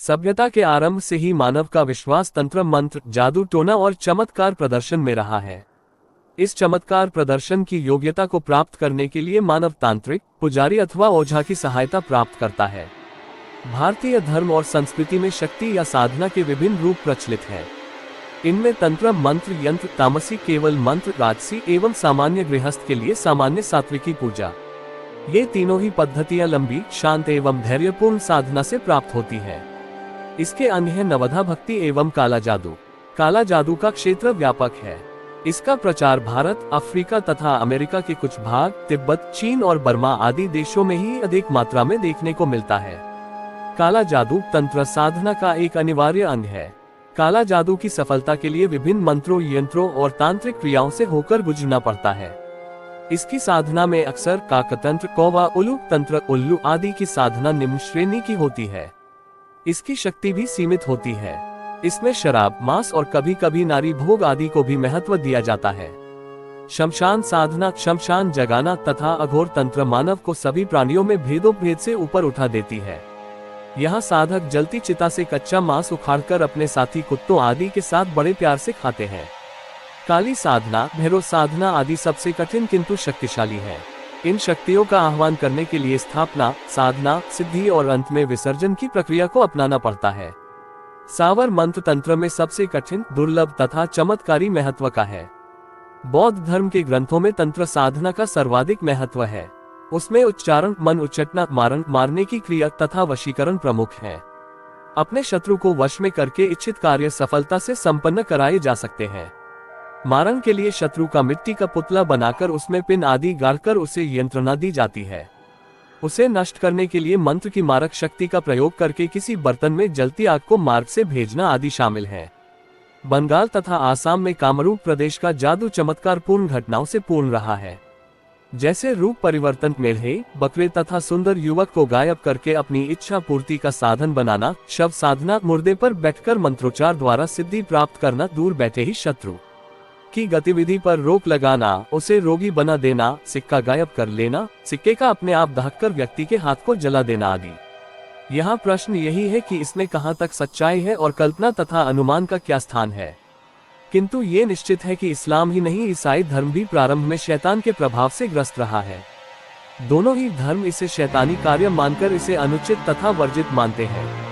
सभ्यता के आरंभ से ही मानव का विश्वास तंत्र मंत्र, जादू टोना और चमत्कार प्रदर्शन में रहा है। इस चमत्कार प्रदर्शन की योग्यता को प्राप्त करने के लिए मानव तांत्रिक, पुजारी अथवा ओझा की सहायता प्राप्त करता है। भारतीय धर्म और संस्कृति में शक्ति या साधना के विभिन्न रूप प्रचलित हैं। इनमें तंत्र, मंत्र, यंत्र, तामसी केवल मंत्र, राजसी एवं सामान्य गृहस्थ के लिए सामान्य सात्विकी पूजा, ये तीनों ही पद्धतियां लंबी, शांत एवं धैर्यपूर्ण साधना से प्राप्त होती है। इसके अन्य है नवधा भक्ति एवं काला जादू। काला जादू का क्षेत्र व्यापक है। इसका प्रचार भारत, अफ्रीका तथा अमेरिका के कुछ भाग, तिब्बत, चीन और बर्मा आदि देशों में ही अधिक मात्रा में देखने को मिलता है। काला जादू तंत्र साधना का एक अनिवार्य अंग है। काला जादू की सफलता के लिए विभिन्न मंत्रों, यंत्रों और तांत्रिक क्रियाओं से होकर गुजरना पड़ता है। इसकी साधना में अक्सर काकतंत्र, कौवा, उल्लू तंत्र, उल्लू आदि की साधना निम्न श्रेणी की होती है। इसकी शक्ति भी सीमित होती है। इसमें शराब, मांस और कभी कभी नारी भोग आदि को भी महत्व दिया जाता है। शमशान साधना, शमशान जगाना तथा अघोर तंत्र मानव को सभी प्राणियों में भेदोभेद से ऊपर उठा देती है। यहाँ साधक जलती चिता से कच्चा मांस उखाड़कर अपने साथी कुत्तों आदि के साथ बड़े प्यार से खाते हैं। काली साधना, भैरव साधना आदि सबसे कठिन किंतु शक्तिशाली है। इन शक्तियों का आह्वान करने के लिए स्थापना, साधना, सिद्धि और अंत में विसर्जन की प्रक्रिया को अपनाना पड़ता है। सावर मंत्र तंत्र में सबसे कठिन, दुर्लभ तथा चमत्कारी महत्व का है। बौद्ध धर्म के ग्रंथों में तंत्र साधना का सर्वाधिक महत्व है। उसमें उच्चारण, मन उच्चटना, मारण, मारने की क्रिया तथा वशीकरण प्रमुख है। अपने शत्रु को वश में करके इच्छित कार्य सफलता से संपन्न कराए जा सकते हैं। मारण के लिए शत्रु का मिट्टी का पुतला बनाकर उसमें पिन आदि गाड़कर उसे यंत्रणा दी जाती है। उसे नष्ट करने के लिए मंत्र की मारक शक्ति का प्रयोग करके किसी बर्तन में जलती आग को मार्ग से भेजना आदि शामिल है। बंगाल तथा आसाम में कामरूप प्रदेश का जादू चमत्कार पूर्ण घटनाओं से पूर्ण रहा है। जैसे रूप परिवर्तन, मेढ़े, बकरे तथा सुंदर युवक को गायब करके अपनी इच्छा पूर्ति का साधन बनाना, शव साधना, मुर्दे पर बैठकर मंत्रोच्चार द्वारा सिद्धि प्राप्त करना, दूर बैठे ही शत्रु की गतिविधि पर रोक लगाना, उसे रोगी बना देना, सिक्का गायब कर लेना, सिक्के का अपने आप दहककर व्यक्ति के हाथ को जला देना आदि। यहाँ प्रश्न यही है कि इसमें कहाँ तक सच्चाई है और कल्पना तथा अनुमान का क्या स्थान है। किंतु ये निश्चित है कि इस्लाम ही नहीं, ईसाई धर्म भी प्रारंभ में शैतान के प्रभाव से ग्रस्त रहा है। दोनों ही धर्म इसे शैतानी कार्य मानकर इसे अनुचित तथा वर्जित मानते हैं।